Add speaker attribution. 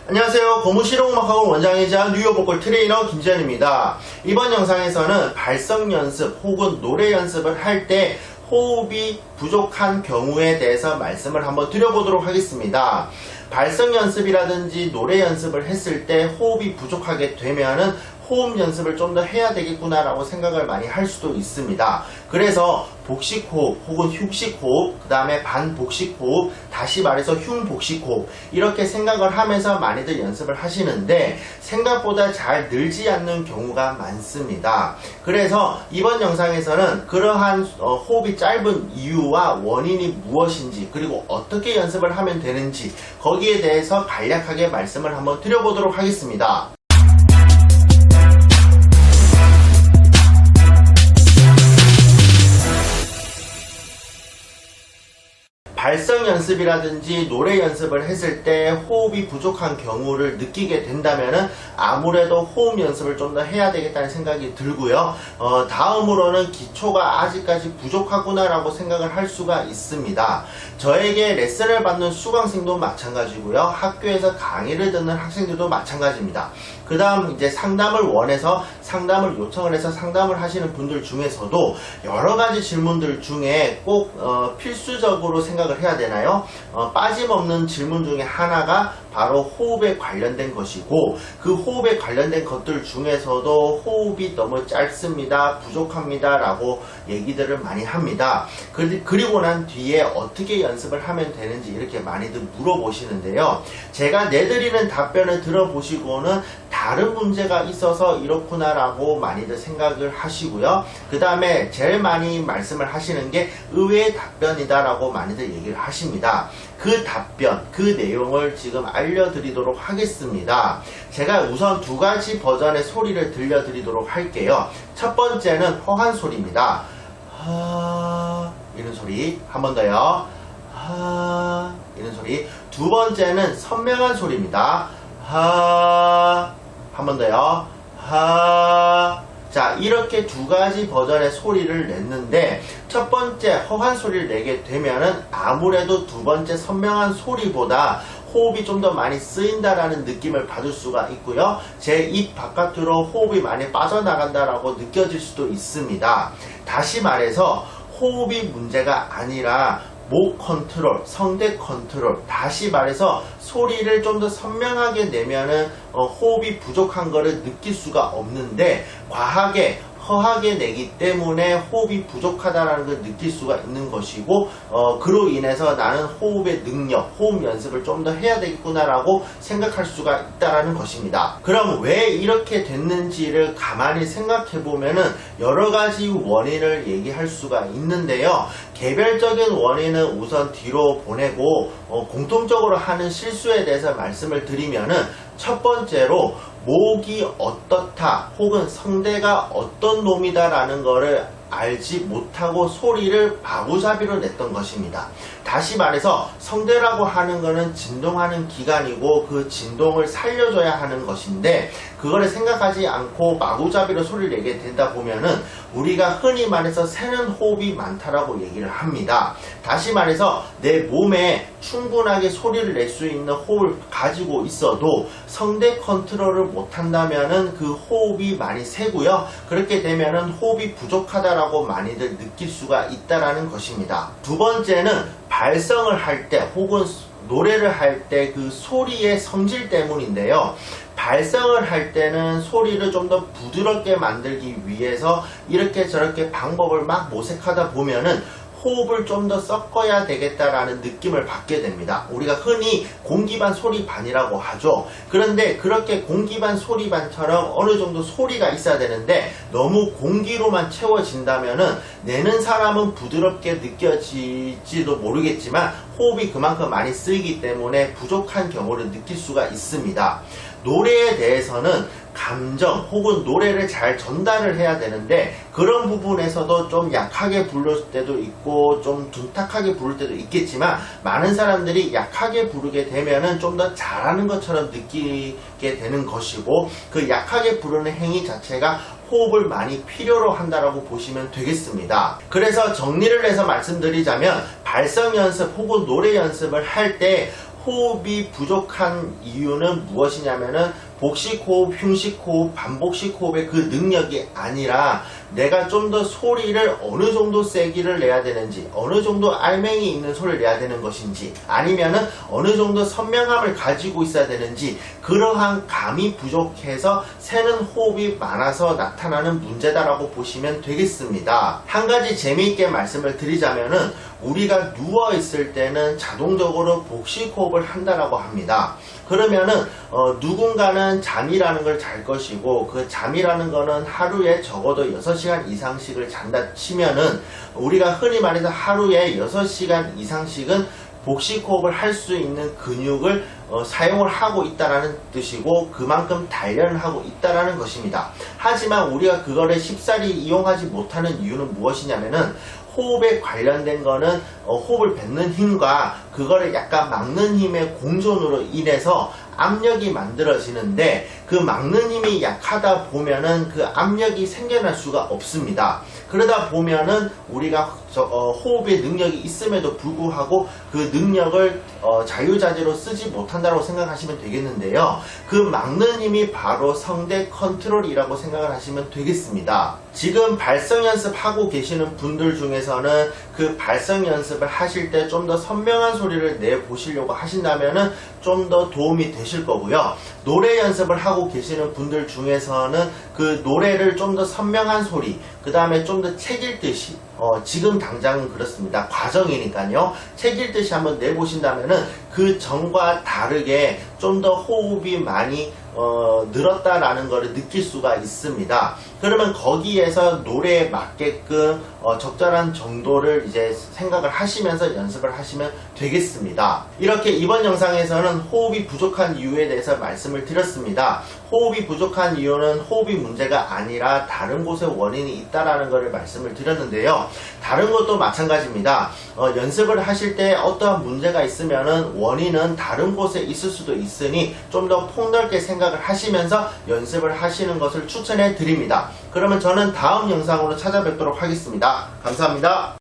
Speaker 1: 안녕하세요. 고무실용음악학원 원장이자 뉴욕 보컬 트레이너 김지현입니다. 이번 영상에서는 발성 연습 혹은 노래 연습을 할 때 호흡이 부족한 경우에 대해서 말씀을 한번 드려보도록 하겠습니다. 발성 연습이라든지 노래 연습을 했을 때 호흡이 부족하게 되면은 호흡 연습을 좀 더 해야 되겠구나 라고 생각을 많이 할 수도 있습니다. 그래서 복식호흡 혹은 휴식호흡, 그 다음에 반복식호흡, 다시 말해서 흉복식호흡 이렇게 생각을 하면서 많이들 연습을 하시는데 생각보다 잘 늘지 않는 경우가 많습니다. 그래서 이번 영상에서는 그러한 호흡이 짧은 이유와 원인이 무엇인지, 그리고 어떻게 연습을 하면 되는지 거기에 대해서 간략하게 말씀을 한번 드려보도록 하겠습니다. 발성 연습이라든지 노래 연습을 했을 때 호흡이 부족한 경우를 느끼게 된다면은 아무래도 호흡 연습을 좀 더 해야 되겠다는 생각이 들고요. 다음으로는 기초가 아직까지 부족하구나 라고 생각을 할 수가 있습니다. 저에게 레슨을 받는 수강생도 마찬가지고요. 학교에서 강의를 듣는 학생들도 마찬가지입니다. 그 다음 이제 상담을 원해서 상담을 요청을 해서 상담을 하시는 분들 중에서도 여러가지 질문들 중에 꼭 필수적으로 생각을 해야 되나요? 빠짐없는 질문 중에 하나가 바로 호흡에 관련된 것이고, 그 호흡에 관련된 것들 중에서도 호흡이 너무 짧습니다, 부족합니다 라고 얘기들을 많이 합니다. 그리고 난 뒤에 어떻게 연습을 하면 되는지 이렇게 많이들 물어보시는데요. 제가 내드리는 답변을 들어보시고는 다른 문제가 있어서 이렇구나 라고 많이들 생각을 하시고요. 그 다음에 제일 많이 말씀을 하시는 게 의외의 답변이다 라고 많이들 얘기를 하십니다. 그 답변, 그 내용을 지금 알려드리도록 하겠습니다. 제가 우선 두 가지 버전의 소리를 들려드리도록 할게요. 첫 번째는 허한 소리입니다. 하, 이런 소리. 한 번 더요. 하, 이런 소리. 두 번째는 선명한 소리입니다. 하, 한 번 더요. 하. 자, 이렇게 두 가지 버전의 소리를 냈는데 첫 번째 허한 소리를 내게 되면은 아무래도 두 번째 선명한 소리보다 호흡이 좀 더 많이 쓰인다라는 느낌을 받을 수가 있고요. 제 입 바깥으로 호흡이 많이 빠져나간다라고 느껴질 수도 있습니다. 다시 말해서 호흡이 문제가 아니라 목 컨트롤, 성대 컨트롤, 다시 말해서 소리를 좀 더 선명하게 내면은 호흡이 부족한 거를 느낄 수가 없는데 과하게 허하게 내기 때문에 호흡이 부족하다는 걸 느낄 수가 있는 것이고, 그로 인해서 나는 호흡의 능력, 호흡 연습을 좀 더 해야 되겠구나라고 생각할 수가 있다는 것입니다. 그럼 왜 이렇게 됐는지를 가만히 생각해 보면은 여러 가지 원인을 얘기할 수가 있는데요. 개별적인 원인은 우선 뒤로 보내고 공통적으로 하는 실수에 대해서 말씀을 드리면은 첫 번째로 목이 어떻다 혹은 성대가 어떤 놈이다 라는 거를 알지 못하고 소리를 마구잡이로 냈던 것입니다. 다시 말해서 성대라고 하는 것은 진동하는 기관이고 그 진동을 살려줘야 하는 것인데 그거를 생각하지 않고 마구잡이로 소리를 내게 된다 보면은 우리가 흔히 말해서 새는 호흡이 많다라고 얘기를 합니다. 다시 말해서 내 몸에 충분하게 소리를 낼 수 있는 호흡을 가지고 있어도 성대 컨트롤을 못한다면은 그 호흡이 많이 새고요. 그렇게 되면은 호흡이 부족하다라고 많이들 느낄 수가 있다라는 것입니다. 두 번째는 발성을 할 때 혹은 노래를 할 때 그 소리의 성질 때문인데요. 발성을 할 때는 소리를 좀 더 부드럽게 만들기 위해서 이렇게 저렇게 방법을 막 모색하다 보면은 호흡을 좀 더 섞어야 되겠다라는 느낌을 받게 됩니다. 우리가 흔히 공기반 소리반이라고 하죠. 그런데 그렇게 공기반 소리반처럼 어느 정도 소리가 있어야 되는데 너무 공기로만 채워진다면은 내는 사람은 부드럽게 느껴질지도 모르겠지만 호흡이 그만큼 많이 쓰이기 때문에 부족한 경우를 느낄 수가 있습니다. 노래에 대해서는 감정 혹은 노래를 잘 전달을 해야 되는데 그런 부분에서도 좀 약하게 부를 때도 있고 좀 둔탁하게 부를 때도 있겠지만 많은 사람들이 약하게 부르게 되면은 좀 더 잘하는 것처럼 느끼게 되는 것이고 그 약하게 부르는 행위 자체가 호흡을 많이 필요로 한다라고 보시면 되겠습니다. 그래서 정리를 해서 말씀드리자면 발성 연습 혹은 노래 연습을 할 때 호흡이 부족한 이유는 무엇이냐면은 복식호흡, 흉식호흡, 반복식 호흡의 그 능력이 아니라 내가 좀 더 소리를 어느 정도 세기를 내야 되는지, 어느 정도 알맹이 있는 소리를 내야 되는 것인지, 아니면은 어느 정도 선명함을 가지고 있어야 되는지, 그러한 감이 부족해서 새는 호흡이 많아서 나타나는 문제다라고 보시면 되겠습니다. 한 가지 재미있게 말씀을 드리자면은 우리가 누워 있을 때는 자동적으로 복식호흡을 한다라고 합니다. 그러면은 누군가는 잠이라는 걸 잘 것이고, 그 잠이라는 거는 하루에 적어도 6시간 이상씩을 잔다 치면은 우리가 흔히 말해서 하루에 6시간 이상씩은 복식호흡을 할 수 있는 근육을 사용을 하고 있다라는 뜻이고, 그만큼 단련을 하고 있다라는 것입니다. 하지만 우리가 그거를 쉽사리 이용하지 못하는 이유는 무엇이냐면은 호흡에 관련된 거는 호흡을 뱉는 힘과 그거를 약간 막는 힘의 공존으로 인해서 압력이 만들어지는데, 그 막는 힘이 약하다 보면은 그 압력이 생겨날 수가 없습니다. 그러다 보면은 우리가 호흡의 능력이 있음에도 불구하고 그 능력을 자유자재로 쓰지 못한다고 생각하시면 되겠는데요. 그 막는 힘이 바로 성대 컨트롤이라고 생각을 하시면 되겠습니다. 지금 발성 연습하고 계시는 분들 중에서는 그 발성 연습을 하실 때 좀 더 선명한 소리를 내보시려고 하신다면은 좀 더 도움이 되실 거고요. 노래 연습을 하고 계시는 분들 중에서는 그 노래를 좀 더 선명한 소리, 그 다음에 좀 더 책 읽듯이, 지금 당장은 그렇습니다. 과정이니까요. 책 읽듯이 한번 내보신다면은 그 전과 다르게 좀 더 호흡이 많이 늘었다라는 것을 느낄 수가 있습니다. 그러면 거기에서 노래에 맞게끔 적절한 정도를 이제 생각을 하시면서 연습을 하시면 되겠습니다. 이렇게 이번 영상에서는 호흡이 부족한 이유에 대해서 말씀을 드렸습니다. 호흡이 부족한 이유는 호흡이 문제가 아니라 다른 곳에 원인이 있다라는 것을 말씀을 드렸는데요. 다른 것도 마찬가지입니다. 연습을 하실 때 어떠한 문제가 있으면은 원인은 다른 곳에 있을 수도 있으니 좀 더 폭넓게 생각을 하시면서 연습을 하시는 것을 추천해 드립니다. 그러면 저는 다음 영상으로 찾아뵙도록 하겠습니다. 감사합니다.